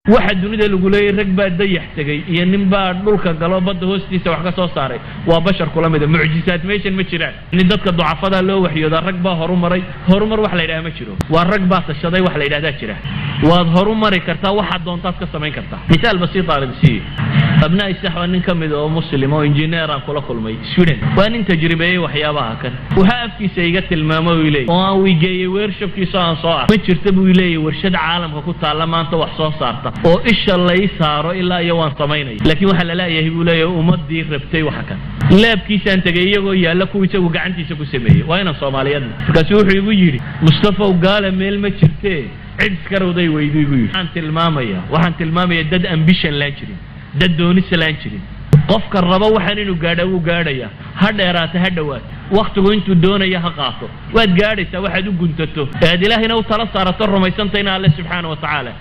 واحد dunida lagu leeyahay rag baa dayax tagay iyo nin baa dhulka galo badda hoostiisa wax ka soo saaray waa bashar kula mid ah mucjisaad meeshan ma jiraan in dadka ducafada loo waxyooda rag baa horumar wax la yiraahdo ma jiro waa rag baa tashaday wax la yiraahdo jira waad horumari kartaa waxa doontaad ka sameyn kartaa misaal basiit aalidsi abnaa isaxwa nin kamid oo muslim oo engineer aan kula kulmay Sweden waa nin tajribeeyay waxyaabaha kan waxa afkiisa iga tilmaamay uu leeyahay oo aan wigeeyay weershafkiisa aan soo arko ma jirta buu leeyahay warshad caalamka ku taala maanta wax soo saarta oo isha la saaro ilaa iyo waan sameynay laakiin waxa la leeyahay buu leeyahay ummadii rabtay waxa kan laabkiisa aan tagay iyagoo yaala ku isagu gacantiisa ku sameeyay waa inaan Soomaaliyeed markaas wuxuu igu yiri Mustafa gaala meel ma jirtee cid karowday weydiiyo igu yiri waxaan tilmaamaya dad ambition la jirin dad doonis la jirin qofka raba waxaan inuu gaadho uu gaadhaya ha dheeraata ha dhawaad waqtigu intuu doonaya ha qaato waad gaadhaysaa waxaad u guntato ilaahay inuu tala saarato rumaysantayna Allah subhanahu wa ta'ala